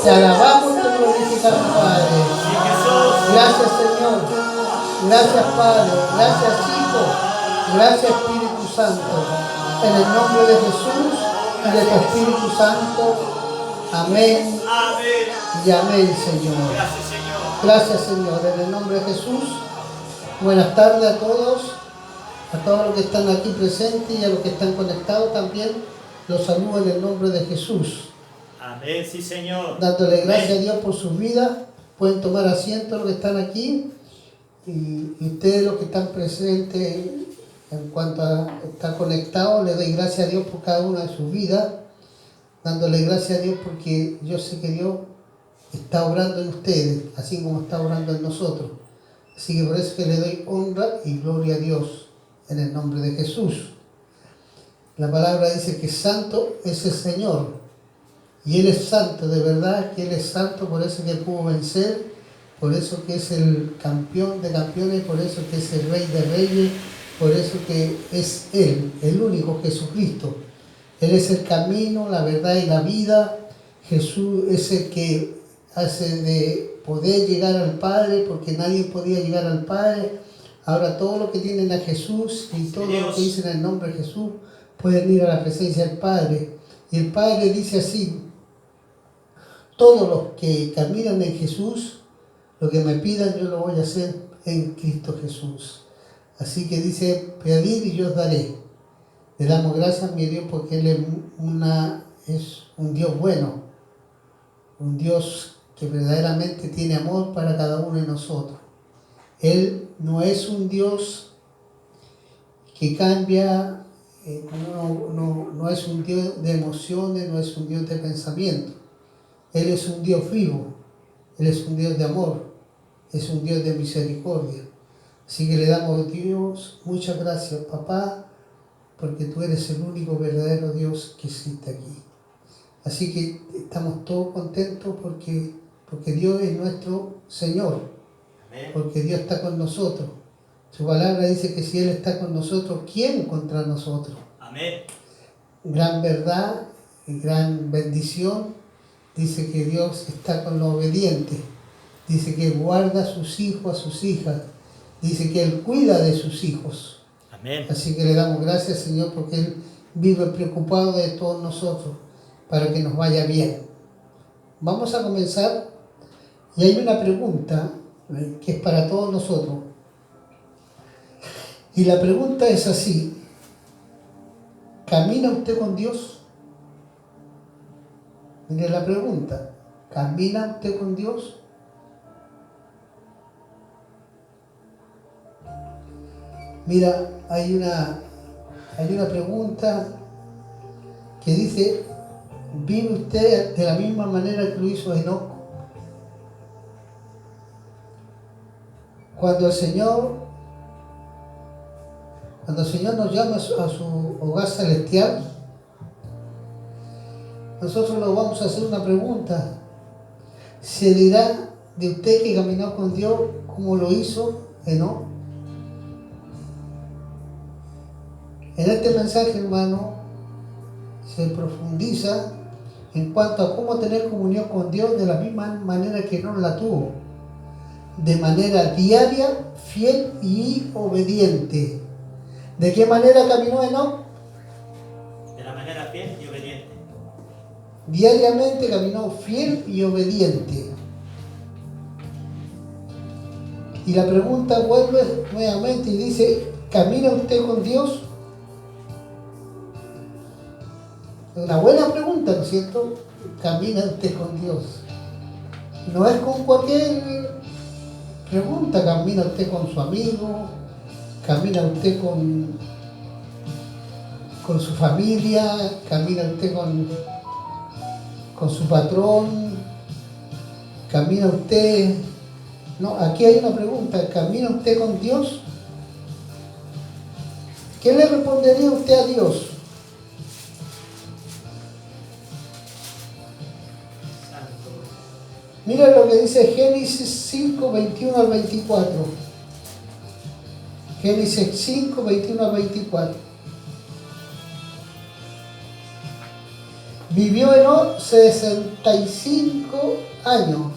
Te alabamos, te glorificamos, Padre. Gracias, Señor. Gracias, Padre. Gracias, Hijo. Gracias, Espíritu Santo. En el nombre de Jesús y de tu Espíritu Santo. Amén. Y amén, Señor. Gracias, Señor. En el nombre de Jesús. Buenas tardes a todos los que están aquí presentes y a los que están conectados también. Los saludo en el nombre de Jesús. Amén, sí, Señor. Dándole gracias a Dios por sus vidas. Pueden tomar asiento los que están aquí. Y ustedes los que están presentes, en cuanto a estar conectados, les doy gracias a Dios por cada una de sus vidas. Dándole gracias a Dios porque yo sé que Dios está obrando en ustedes, así como está obrando en nosotros. Así que por eso que le doy honra y gloria a Dios en el nombre de Jesús. La palabra dice que santo es el Señor. Y Él es santo, de verdad que Él es santo, por eso que pudo vencer, por eso que es el campeón de campeones, por eso que es el rey de reyes, por eso que es Él, el único Jesucristo. Él es el camino, la verdad y la vida. Jesús es el que hace de poder llegar al Padre, porque nadie podía llegar al Padre. Ahora todos los que tienen a Jesús y todos los que dicen el nombre de Jesús pueden ir a la presencia del Padre. Y el Padre dice así: todos los que caminan en Jesús, lo que me pidan yo lo voy a hacer en Cristo Jesús. Así que dice: pedir y yo os daré. Le damos gracias a mi Dios porque Él es un Dios bueno, un Dios que verdaderamente tiene amor para cada uno de nosotros. Él no es un Dios que cambia, no es un Dios de emociones, no es un Dios de pensamiento. Él es un Dios vivo, Él es un Dios de amor, es un Dios de misericordia. Así que le damos a Dios muchas gracias, papá, porque tú eres el único verdadero Dios que existe aquí. Así que estamos todos contentos porque Dios es nuestro Señor, porque Dios está con nosotros. Su palabra dice que si Él está con nosotros, ¿quién contra nosotros? Amén. Gran verdad y gran bendición. Dice que Dios está con los obedientes. Dice que guarda a sus hijos, a sus hijas. Dice que Él cuida de sus hijos. Amén. Así que le damos gracias, Señor, porque Él vive preocupado de todos nosotros para que nos vaya bien. Vamos a comenzar y hay una pregunta que es para todos nosotros. Y la pregunta es así: ¿camina usted con Dios? Mire la pregunta: ¿camina usted con Dios? Mira, hay una pregunta que dice: ¿vive usted de la misma manera que lo hizo Enoc? Cuando el Señor nos llama a su hogar celestial, nosotros nos vamos a hacer una pregunta. ¿Se dirá de usted que caminó con Dios como lo hizo Enoc? En este mensaje, hermano, se profundiza en cuanto a cómo tener comunión con Dios de la misma manera que Enoc la tuvo, de manera diaria, fiel y obediente. ¿De qué manera caminó Enoc? De la manera fiel y obediente. Diariamente caminó fiel y obediente. Y la pregunta vuelve nuevamente y dice: ¿camina usted con Dios? Es una buena pregunta, ¿no es cierto? ¿Camina usted con Dios? No es con cualquier pregunta. ¿Camina usted con su amigo? ¿Camina usted con su familia? ¿Camina usted con su patrón? ¿Camina usted? No, aquí hay una pregunta: ¿camina usted con Dios? ¿Qué le respondería usted a Dios? Mira lo que dice Génesis 5, 21 al 24. Génesis 5, 21 al 24. Vivió Enoc 65 años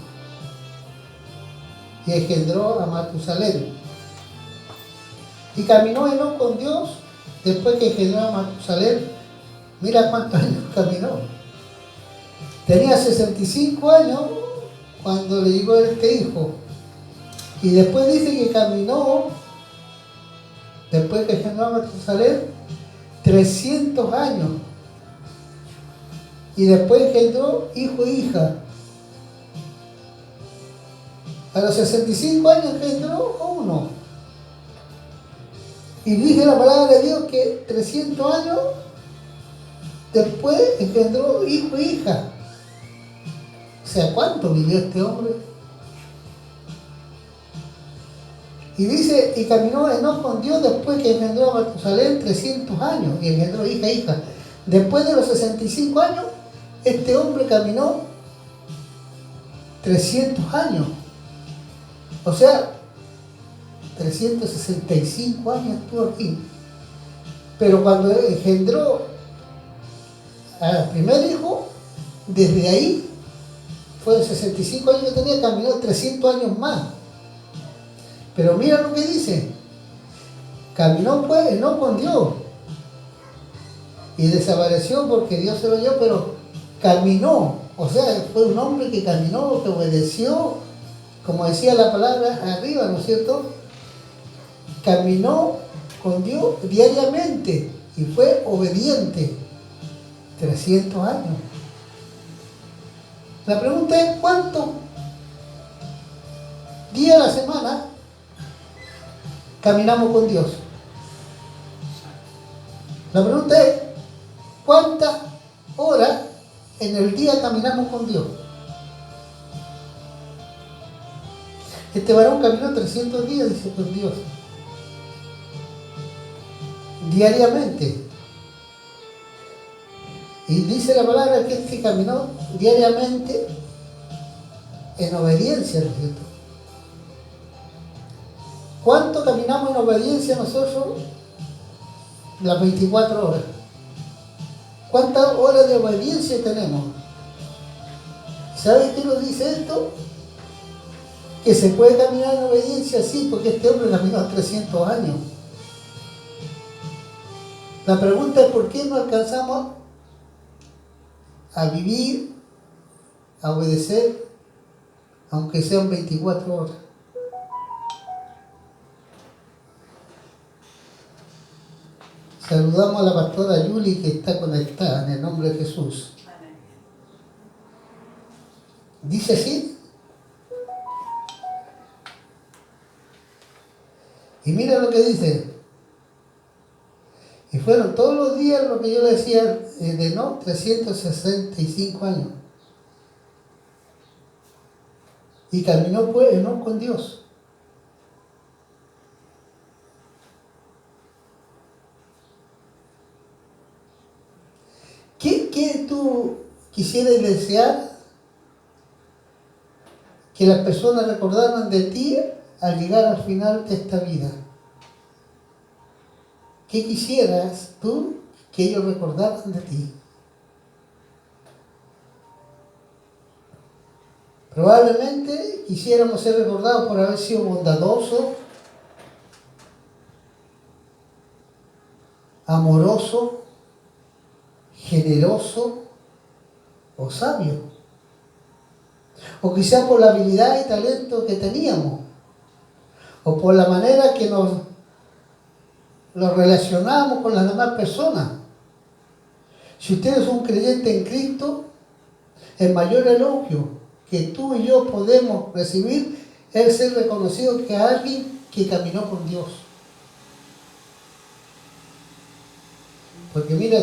y engendró a Matusalén. Y caminó Enoc con Dios después que engendró a Matusalén. Mira cuántos años caminó. Tenía 65 años cuando le llegó este hijo. Y después dice que caminó, después que engendró a Matusalén, 300 años. Y después engendró hijo e hija. A los 65 años engendró a uno. Y dice la palabra de Dios que 300 años después engendró hijo e hija. O sea, ¿cuánto vivió este hombre? Y dice, y caminó Enoc con Dios después que engendró a Matusalén 300 años y engendró hija e hija. Después de los 65 años, este hombre caminó 300 años. O sea, 365 años estuvo aquí. Pero cuando engendró al primer hijo, desde ahí, fue de 65 años que tenía, caminó 300 años más. Pero mira lo que dice. Caminó pues no con Dios. Y desapareció porque Dios se lo dio, pero caminó. O sea, fue un hombre que caminó, que obedeció, como decía la palabra arriba, ¿no es cierto? Caminó con Dios diariamente y fue obediente. 300 años. La pregunta es, ¿cuántos días a la semana caminamos con Dios? La pregunta es, ¿cuántas horas en el día caminamos con Dios? Este varón caminó 300 días, dice, con Dios. Diariamente. Y dice la palabra que este caminó diariamente en obediencia, ¿no es cierto? ¿Cuánto caminamos en obediencia nosotros? Las 24 horas. ¿Cuántas horas de obediencia tenemos? ¿Sabes qué nos dice esto? Que se puede caminar en obediencia, sí, porque este hombre caminó 300 años. La pregunta es por qué no alcanzamos a vivir, a obedecer, aunque sean 24 horas. Saludamos a la pastora Yuli que está conectada en el nombre de Jesús. Dice así. Y mira lo que dice. Y fueron todos los días lo que yo le decía de no, 365 años. Y caminó pues no con Dios. ¿Qué tú quisieras desear que las personas recordaran de ti al llegar al final de esta vida? ¿Qué quisieras tú que ellos recordaran de ti? Probablemente quisiéramos ser recordados por haber sido bondadosos, amorosos, generosos o sabios. O quizás por la habilidad y talento que teníamos. O por la manera que nos relacionamos con las demás personas. Si usted es un creyente en Cristo, el mayor elogio que tú y yo podemos recibir es ser reconocido que alguien que caminó con Dios. Porque mira,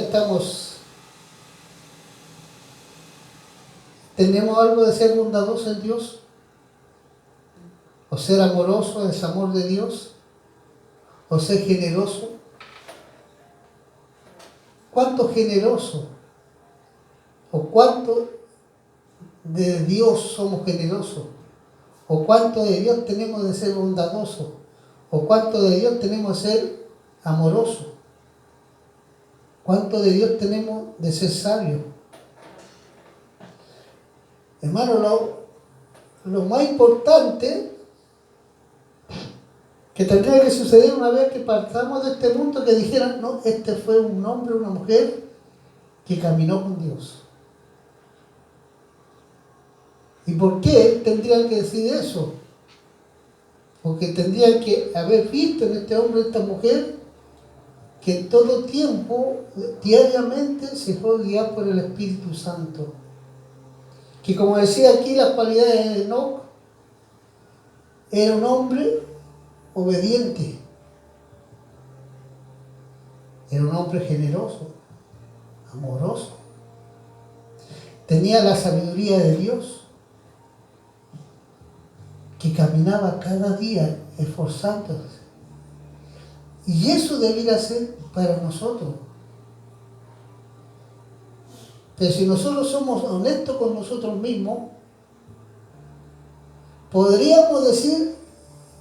tenemos algo de ser bondadoso en Dios, o ser amoroso, es amor de Dios, o ser generoso. ¿Cuánto generoso? ¿O cuánto de Dios somos generosos? ¿O cuánto de Dios tenemos de ser bondadosos? ¿O cuánto de Dios tenemos de ser amorosos? ¿Cuánto de Dios tenemos de ser sabios? Hermano, lo más importante que tendría que suceder una vez que partamos de este mundo, que dijeran, no, este fue un hombre, una mujer que caminó con Dios. ¿Y por qué tendrían que decir eso? Porque tendrían que haber visto en este hombre, esta mujer, que en todo tiempo, diariamente, se fue guiado por el Espíritu Santo. Que como decía aquí, las cualidades de Enoc, era un hombre obediente. Era un hombre generoso, amoroso. Tenía la sabiduría de Dios, que caminaba cada día esforzándose. Y eso debiera ser para nosotros. Pero si nosotros somos honestos con nosotros mismos, podríamos decir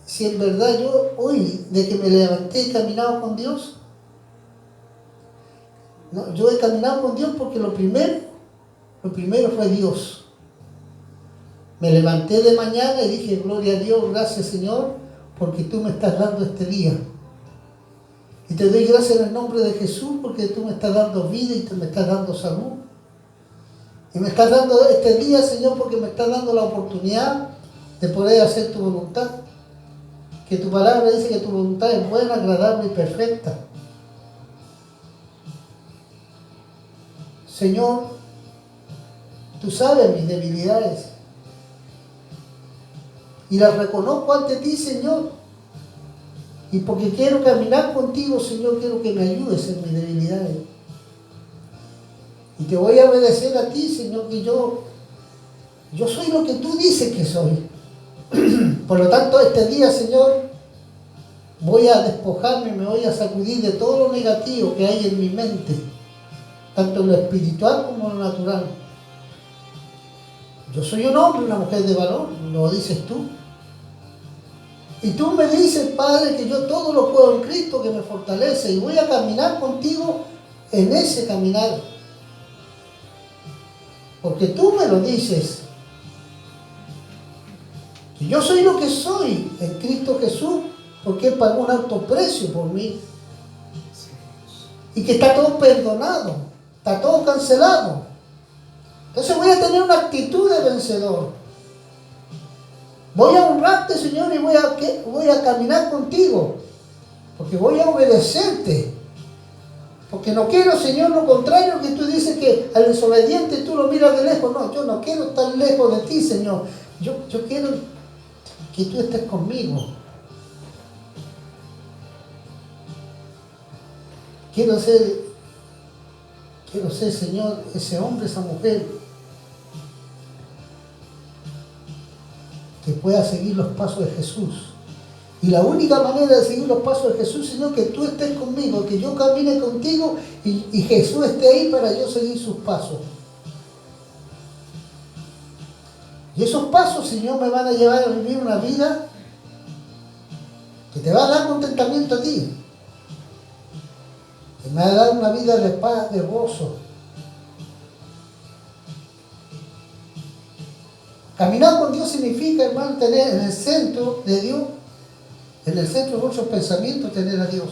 si en verdad yo hoy, de que me levanté, he caminado con Dios. No, yo he caminado con Dios porque lo primero fue Dios. Me levanté de mañana y dije, gloria a Dios, gracias Señor, porque tú me estás dando este día. Y te doy gracias en el nombre de Jesús porque tú me estás dando vida y tú me estás dando salud. Y me estás dando este día, Señor, porque me estás dando la oportunidad de poder hacer tu voluntad. Que tu palabra dice que tu voluntad es buena, agradable y perfecta. Señor, tú sabes mis debilidades. Y las reconozco ante ti, Señor. Y porque quiero caminar contigo, Señor, quiero que me ayudes en mis debilidades. Y te voy a obedecer a ti, Señor, que yo soy lo que tú dices que soy. Por lo tanto, este día, Señor, voy a despojarme, me voy a sacudir de todo lo negativo que hay en mi mente, tanto en lo espiritual como en lo natural. Yo soy un hombre, una mujer de valor, lo dices tú. Y tú me dices, Padre, que yo todo lo puedo en Cristo que me fortalece y voy a caminar contigo en ese caminar. Porque tú me lo dices. Que yo soy lo que soy en Cristo Jesús porque Él pagó un alto precio por mí. Y que está todo perdonado, está todo cancelado. Entonces voy a tener una actitud de vencedor. Voy a honrarte, Señor, y voy a caminar contigo. Porque voy a obedecerte. Porque no quiero, Señor, lo contrario que tú dices que al desobediente tú lo miras de lejos. No, yo no quiero estar lejos de ti, Señor. Yo quiero que tú estés conmigo. Quiero ser, Señor, ese hombre, esa mujer que pueda seguir los pasos de Jesús. Y la única manera de seguir los pasos de Jesús, Señor, que tú estés conmigo, que yo camine contigo y Jesús esté ahí para yo seguir sus pasos. Y esos pasos, Señor, me van a llevar a vivir una vida que te va a dar contentamiento a ti. Que me va a dar una vida de paz, de gozo. Caminar con Dios significa, hermano, tener en el centro de Dios, en el centro de nuestros pensamientos, tener a Dios.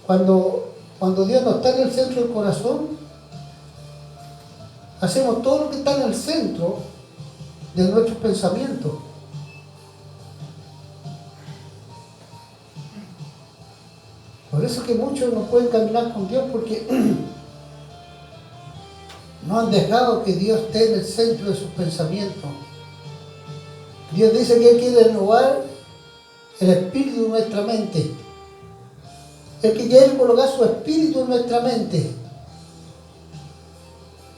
Cuando Dios no está en el centro del corazón, hacemos todo lo que está en el centro de nuestros pensamientos. Por eso es que muchos no pueden caminar con Dios porque no han dejado que Dios esté en el centro de sus pensamientos. Dios dice que Él quiere renovar el espíritu de nuestra mente. Él quiere colocar su espíritu en nuestra mente.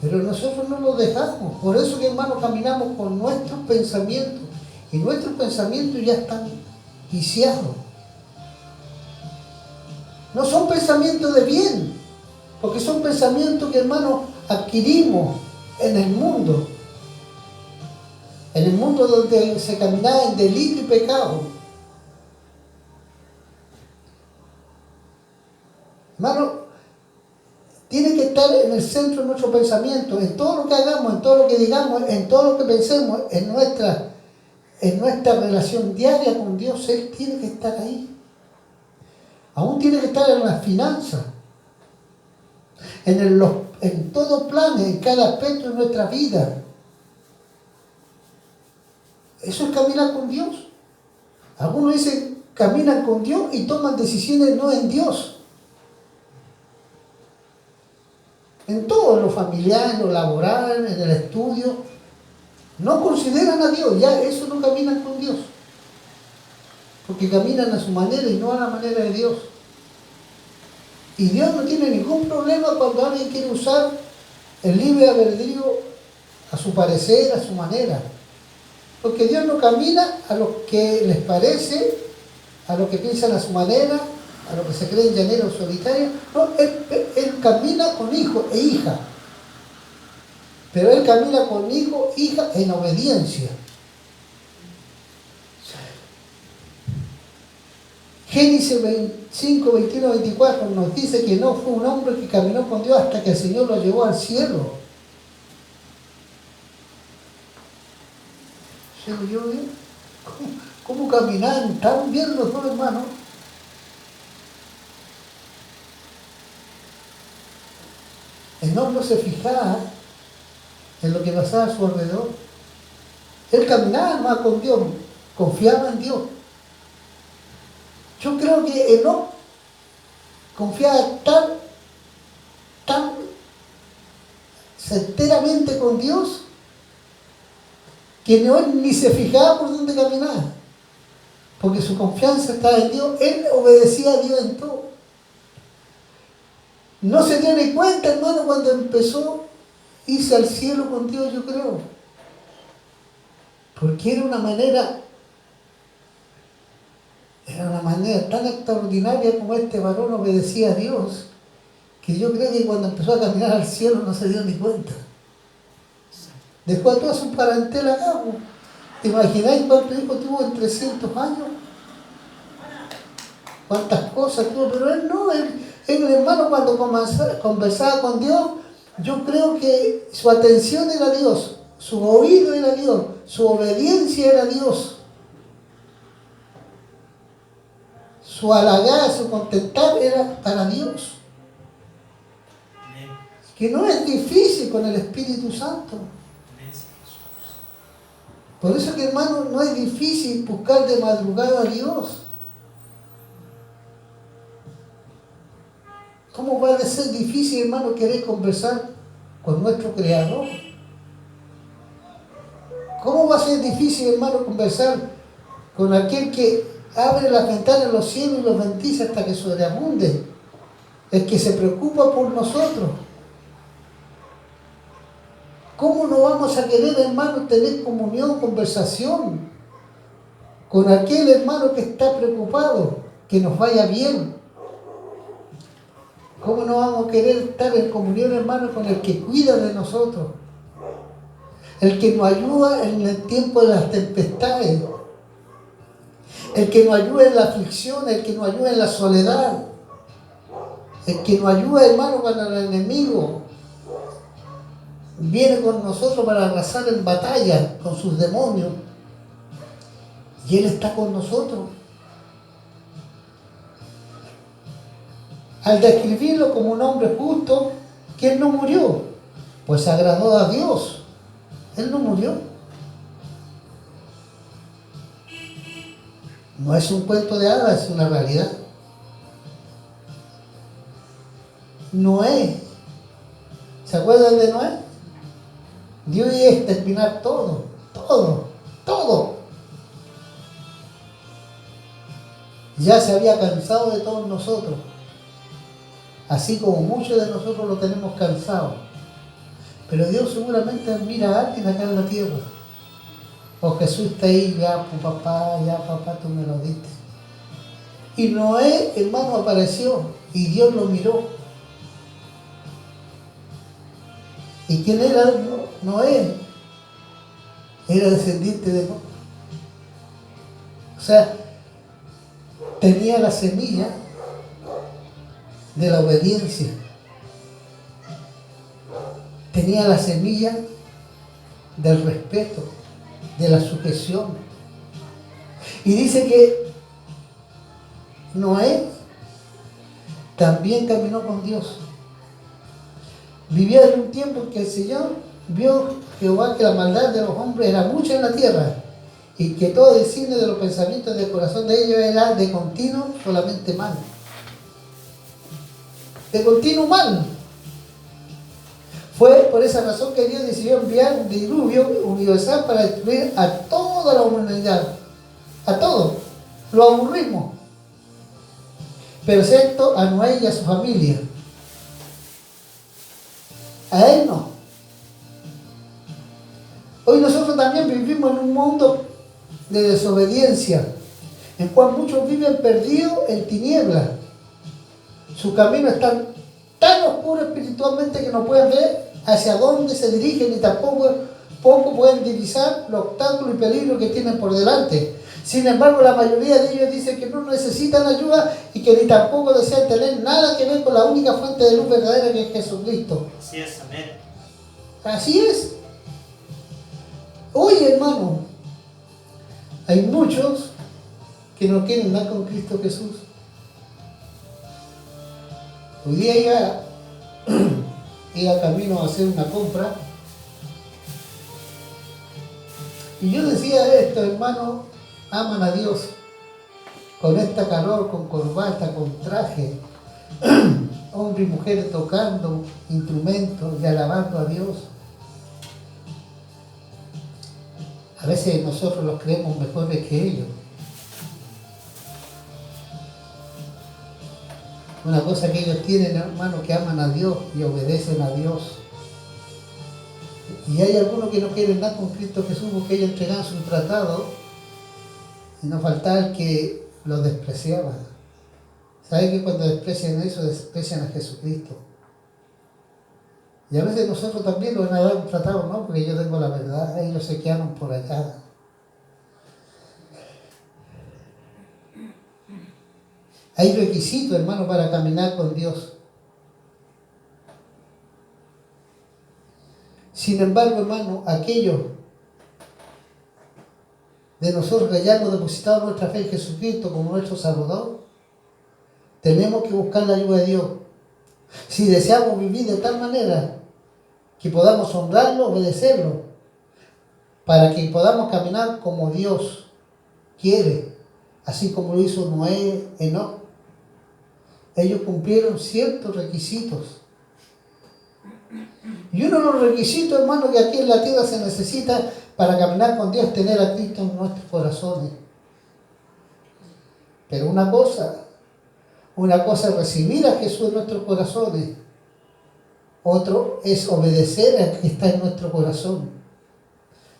Pero nosotros no lo dejamos. Por eso que, hermanos, caminamos con nuestros pensamientos. Y nuestros pensamientos ya están viciados. No son pensamientos de bien. Porque son pensamientos que, hermanos, adquirimos en el mundo. En el mundo donde se caminaba en delito y pecado. Hermano, estar en el centro de nuestro pensamiento, en todo lo que hagamos, en todo lo que digamos, en todo lo que pensemos, en nuestra relación diaria con Dios. Él tiene que estar ahí. Aún tiene que estar en las finanzas, en todo plan, en cada aspecto de nuestra vida. Eso es caminar con Dios. Algunos dicen caminan con Dios y toman decisiones no en Dios. En todo, en lo familiar, en lo laboral, en el estudio, no consideran a Dios, ya eso no caminan con Dios. Porque caminan a su manera y no a la manera de Dios. Y Dios no tiene ningún problema cuando alguien quiere usar el libre albedrío a su parecer, a su manera. Porque Dios no camina a lo que les parece, a lo que piensan a su manera, a lo que se creen llaneros solitarios. No, él camina con hijo e hija. Pero Él camina con hijo, hija en obediencia. Génesis 25, 21, 24 nos dice que no fue un hombre que caminó con Dios hasta que el Señor lo llevó al cielo. ¿Cómo caminar? Estaban bien los dos hermanos. Enoc no se fijaba en lo que pasaba a su alrededor. Él caminaba más con Dios, confiaba en Dios. Yo creo que Enoc confiaba tan certeramente con Dios que él ni se fijaba por dónde caminaba, porque su confianza estaba en Dios. Él obedecía a Dios en todo. No se dio ni cuenta, hermano, cuando empezó a irse al cielo con Dios, yo creo, porque era una manera tan extraordinaria como este varón obedecía a Dios, que yo creo que cuando empezó a caminar al cielo no se dio ni cuenta. Dejó a toda su parentela acá. ¿Te imagináis cuántos hijos tuvo en 300 años? ¿Cuántas cosas tuvo? Pero él no, él hermano, cuando conversaba con Dios, yo creo que su atención era Dios, su oído era Dios, su obediencia era Dios. Su halagar, su contentar era para Dios. Que no es difícil con el Espíritu Santo. Por eso que, hermano, no es difícil buscar de madrugada a Dios. ¿Cómo va a ser difícil, hermano, querer conversar con nuestro Creador? ¿Cómo va a ser difícil, hermano, conversar con aquel que abre las ventanas de los cielos y los bendice hasta que sobreabunde? El que se preocupa por nosotros. ¿Cómo no vamos a querer, hermano, tener comunión, conversación con aquel hermano que está preocupado, que nos vaya bien? ¿Cómo no vamos a querer estar en comunión, hermano, con el que cuida de nosotros? El que nos ayuda en el tiempo de las tempestades. El que nos ayuda en la aflicción, el que nos ayuda en la soledad. El que nos ayuda, hermano, cuando el enemigo viene con nosotros para arrasar en batalla con sus demonios. Y Él está con nosotros. Al describirlo como un hombre justo, que Él no murió, pues agradó a Dios. Él no murió. No es un cuento de hadas, es una realidad. Noé, ¿se acuerdan de Noé? Dios iba a exterminar todo. Ya se había cansado de todos nosotros, así como muchos de nosotros lo tenemos cansado. Pero Dios seguramente admira a alguien acá en la tierra. O Jesús está ahí, ya papá, tú me lo diste. Y Noé, hermano, apareció y Dios lo miró. ¿Y quién era Noé? Era descendiente de Noé. O sea, tenía la semilla de la obediencia. tenía la semilla del respeto, de la sujeción. Y dice que Noé también caminó con Dios. Vivía en un tiempo en que el Señor vio Jehová que la maldad de los hombres era mucha en la tierra y que todo designio de los pensamientos del corazón de ellos era de continuo solamente mal. De continuo mal. Fue por esa razón que Dios decidió enviar un diluvio universal para destruir a toda la humanidad. A todos. Lo aburrimos. Pero excepto a Noé y a su familia. A él no. Hoy nosotros también vivimos en un mundo de desobediencia, en cual muchos viven perdidos en tinieblas. Su camino está tan oscuro espiritualmente que no pueden ver hacia dónde se dirigen y tampoco pueden divisar los obstáculos y peligros que tienen por delante. Sin embargo, la mayoría de ellos dicen que no necesitan ayuda y que ni tampoco desean tener nada que ver con la única fuente de luz verdadera que es Jesucristo. Así es, amén. Así es. Hoy, hermano, hay muchos que no quieren nada con Cristo Jesús. Hoy día iba camino a hacer una compra y yo decía esto, hermano, aman a Dios con esta calor, con corbata, con traje, hombres y mujeres tocando instrumentos y alabando a Dios. A veces nosotros los creemos mejores que ellos. Una cosa que ellos tienen, hermano, que aman a Dios y obedecen a Dios. Y hay algunos que no quieren nada con Cristo Jesús porque ellos entregaban su tratado y no faltaba el que los despreciaba. ¿Saben que cuando desprecian eso, desprecian a Jesucristo? Y a veces nosotros también los han dado un tratado, ¿no? Porque yo tengo la verdad, ellos se quedaron por allá. Hay requisitos, hermano, para caminar con Dios. Sin embargo, hermano, aquellos de nosotros que ya hemos depositado nuestra fe en Jesucristo como nuestro Salvador, tenemos que buscar la ayuda de Dios. Si deseamos vivir de tal manera que podamos honrarlo, obedecerlo, para que podamos caminar como Dios quiere, así como lo hizo Noé, Enoc. Ellos cumplieron ciertos requisitos. Y uno de los requisitos, hermano, que aquí en la tierra se necesita para caminar con Dios es tener a Cristo en nuestros corazones. Pero una cosa es recibir a Jesús en nuestros corazones. Otro es obedecer al que está en nuestro corazón.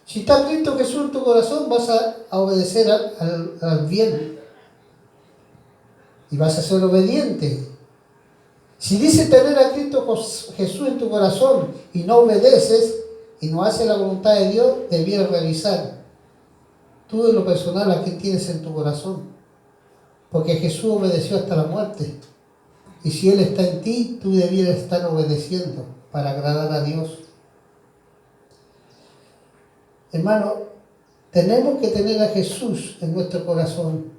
Si está Cristo Jesús en tu corazón, vas a obedecer al bien. Y vas a ser obediente. Si dices tener a Cristo Jesús en tu corazón y no obedeces y no haces la voluntad de Dios, debieras revisar tú en lo personal a quién tienes en tu corazón. Porque Jesús obedeció hasta la muerte. Y si Él está en ti, tú debieras estar obedeciendo para agradar a Dios. Hermano, tenemos que tener a Jesús en nuestro corazón.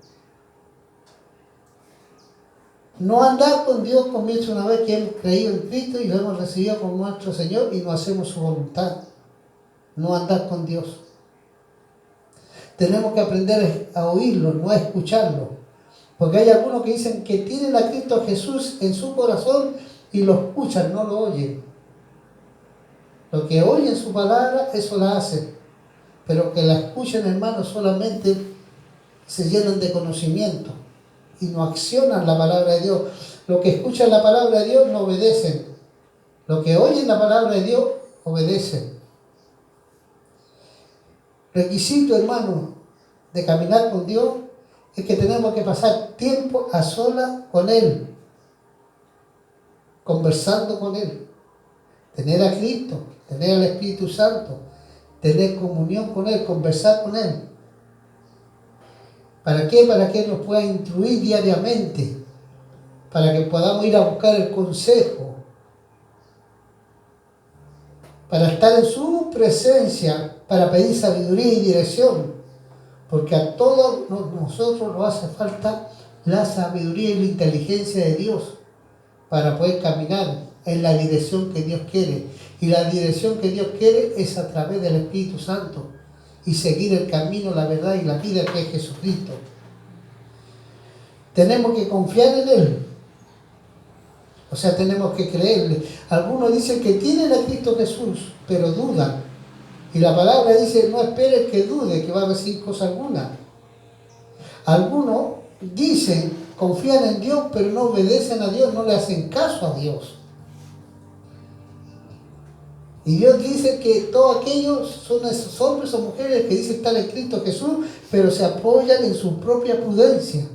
No andar con Dios comienza una vez que hemos creído en Cristo y lo hemos recibido como nuestro Señor y no hacemos su voluntad. No andar con Dios. Tenemos que aprender a oírlo, no a escucharlo. Porque hay algunos que dicen que tienen a Cristo Jesús en su corazón y lo escuchan, no lo oyen. Lo que oyen su palabra, eso la hacen. Pero que la escuchen, hermanos, solamente se llenan de conocimiento y no accionan la palabra de Dios. Los que escuchan la palabra de Dios no obedecen. Los que oyen la palabra de Dios obedecen. Requisito, hermano, de caminar con Dios es que tenemos que pasar tiempo a solas con Él, conversando con Él, tener a Cristo, tener al Espíritu Santo, tener comunión con Él, conversar con Él. ¿Para qué? Para que Él nos pueda instruir diariamente, para que podamos ir a buscar el consejo. para estar en su presencia, para pedir sabiduría y dirección, porque a todos nosotros nos hace falta la sabiduría y la inteligencia de Dios para poder caminar en la dirección que Dios quiere. Y la dirección que Dios quiere es a través del Espíritu Santo y seguir el camino, la verdad y la vida que es Jesucristo. Tenemos que confiar en Él. O sea, tenemos que creerle. Algunos dicen que tienen a Cristo Jesús, pero dudan. Y la palabra dice, no esperes que dude, que va a recibir cosa alguna. Algunos dicen, confían en Dios, pero no obedecen a Dios, no le hacen caso a Dios. Y Dios dice que todos aquellos son esos hombres o mujeres que dicen estar en Cristo Jesús, pero se apoyan en su propia prudencia.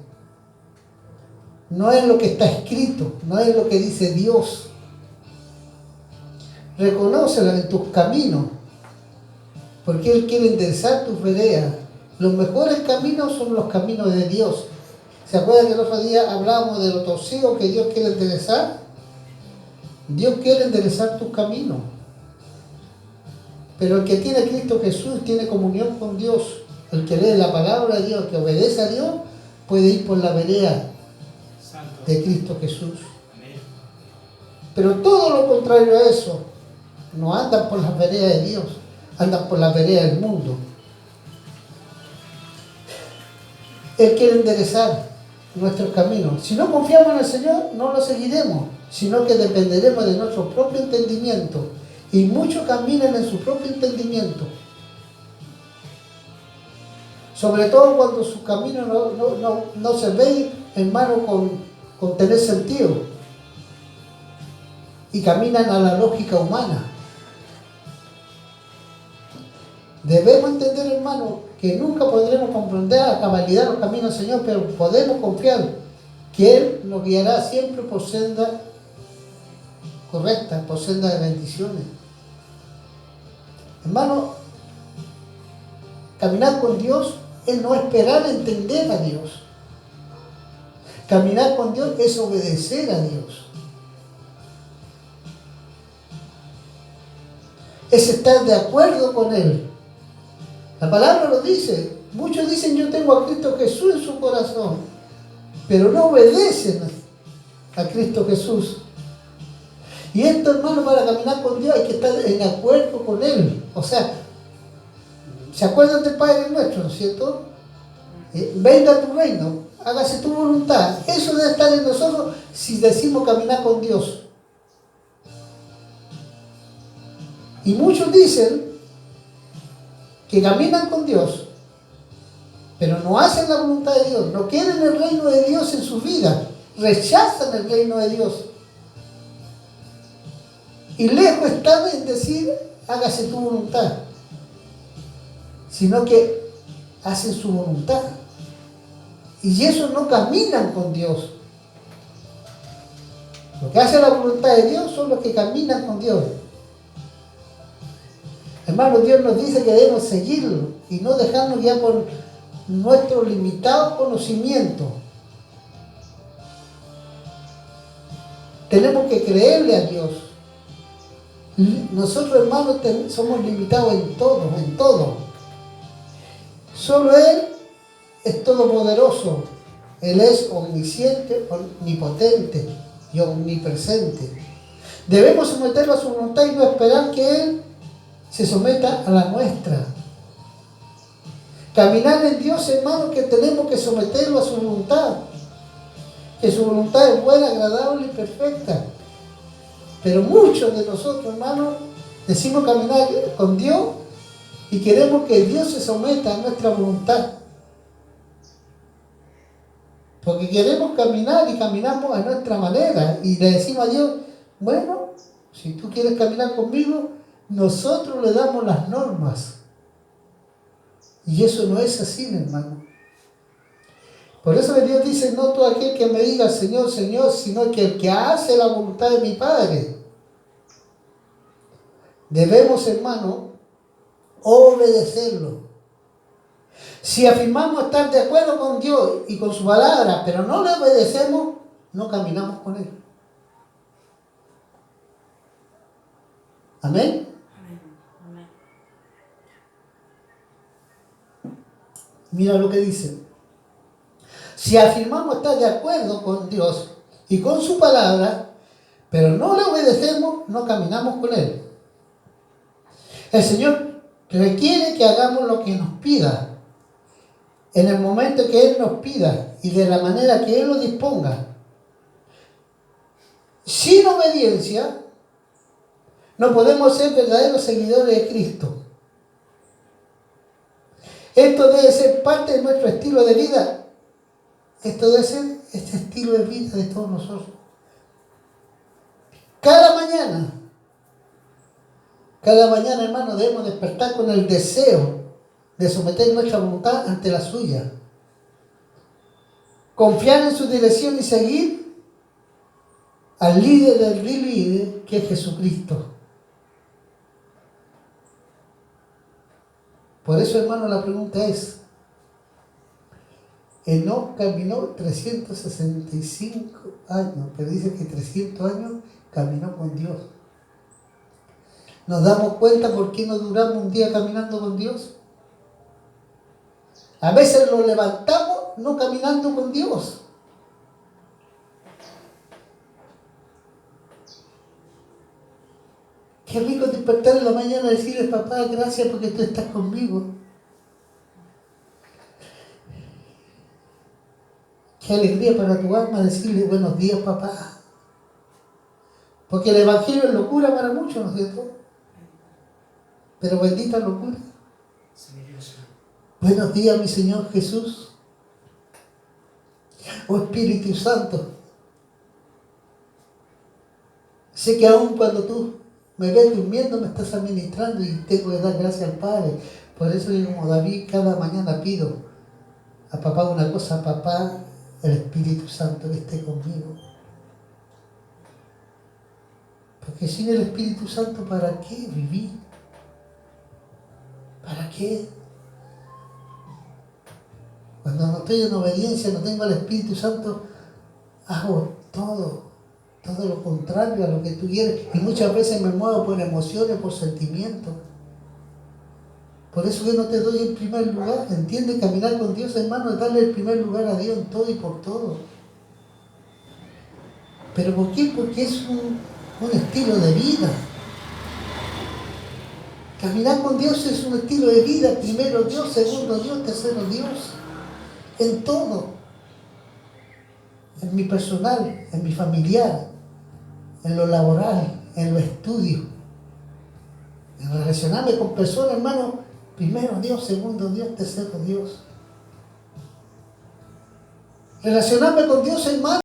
No es lo que está escrito, no es lo que dice Dios. Reconócelo en tus caminos, porque Él quiere enderezar tus veredas. Los mejores caminos son los caminos de Dios. ¿Se acuerdan que el otro día hablábamos de lo torcido que Dios quiere enderezar? Dios quiere enderezar tus caminos. Pero el que tiene a Cristo Jesús tiene comunión con Dios. El que lee la palabra de Dios, el que obedece a Dios, puede ir por la vereda de Cristo Jesús. Amén. Pero todo lo contrario a eso, no andan por las veredas de Dios, andan por las veredas del mundo. Él quiere enderezar nuestros caminos. Si no confiamos en el Señor, no lo seguiremos, sino que dependeremos de nuestro propio entendimiento. Y muchos caminan en su propio entendimiento. Sobre todo cuando sus caminos no se ven, hermano, con tener sentido. Y caminan a la lógica humana. Debemos entender, hermano, que nunca podremos comprender a cabalidad los caminos del Señor, pero podemos confiar que Él nos guiará siempre por senda correcta, por senda de bendiciones. Hermano, caminar con Dios es no esperar entender a Dios. Caminar con Dios es obedecer a Dios. Es estar de acuerdo con Él. La palabra lo dice. Muchos dicen, yo tengo a Cristo Jesús en su corazón, pero no obedecen a Cristo Jesús. Y esto, hermano, para caminar con Dios hay que estar en acuerdo con Él. O sea, ¿se acuerdan del Padre nuestro, no es cierto? Venga tu reino, hágase tu voluntad. Eso debe estar en nosotros si decimos caminar con Dios. Y muchos dicen que caminan con Dios, pero no hacen la voluntad de Dios, no quieren el reino de Dios en su vida, rechazan el reino de Dios. Y lejos están en decir, hágase tu voluntad, sino que hacen su voluntad. Y esos no caminan con Dios. Los que hacen la voluntad de Dios son los que caminan con Dios. Hermano, Dios nos dice que debemos seguirlo y no dejarnos guiar por nuestro limitado conocimiento. Tenemos que creerle a Dios. Nosotros, hermanos, somos limitados en todo, en todo. Solo Él es todopoderoso. Él es omnisciente, omnipotente y omnipresente. Debemos someterlo a su voluntad y no esperar que Él se someta a la nuestra. Caminar en Dios, hermano, que tenemos que someterlo a su voluntad. Que su voluntad es buena, agradable y perfecta. Pero muchos de nosotros, hermanos, decimos caminar con Dios y queremos que Dios se someta a nuestra voluntad. Porque queremos caminar y caminamos a nuestra manera. Y le decimos a Dios, bueno, si tú quieres caminar conmigo, nosotros le damos las normas. Y eso no es así, hermano. Por eso Dios dice, no todo aquel que me diga Señor, Señor, sino que el que hace la voluntad de mi Padre. Debemos, hermano, obedecerlo. Si afirmamos estar de acuerdo con Dios y con su palabra, pero no le obedecemos, no caminamos con Él. Amén. Mira lo que dice. Si afirmamos estar de acuerdo con Dios y con su palabra, pero no le obedecemos, no caminamos con Él. El Señor requiere que hagamos lo que nos pida, en el momento que Él nos pida y de la manera que Él lo disponga. Sin obediencia, no podemos ser verdaderos seguidores de Cristo. Esto debe ser parte de nuestro estilo de vida. Esto debe ser este estilo de vida de todos nosotros. Cada mañana, hermano, debemos despertar con el deseo de someter nuestra voluntad ante la suya. Confiar en su dirección y seguir al líder del líder, que es Jesucristo. Por eso, hermano, la pregunta es, Enoc caminó 365 años, pero dice que 300 años caminó con Dios. ¿Nos damos cuenta por qué no duramos un día caminando con Dios? A veces lo levantamos no caminando con Dios. Qué rico despertar en la mañana y decirle, papá, gracias porque tú estás conmigo. Qué alegría para tu alma decirle buenos días, papá. Porque el Evangelio es locura para muchos, ¿no es cierto? Pero bendita locura. Buenos días, mi Señor Jesús. Oh Espíritu Santo. Sé que aún cuando tú me ves durmiendo, me estás administrando y tengo que dar gracias al Padre. Por eso yo, como David, cada mañana pido a papá una cosa, papá, el Espíritu Santo que esté conmigo. Porque sin el Espíritu Santo, ¿para qué vivir? ¿Para qué? Cuando no estoy en obediencia, no tengo al Espíritu Santo, hago todo lo contrario a lo que tú quieres. Y muchas veces me muevo por emociones, por sentimientos. Por eso que no te doy el primer lugar. ¿Entiendes? Caminar con Dios, hermano, es darle el primer lugar a Dios en todo y por todo. ¿Pero por qué? Porque es un estilo de vida. Caminar con Dios es un estilo de vida. Primero Dios, segundo Dios, tercero Dios. En todo. En mi personal, en mi familiar, en lo laboral, en lo estudio. En relacionarme con personas, hermano, primero Dios, segundo Dios, tercero Dios. Relacionarme con Dios, hermano.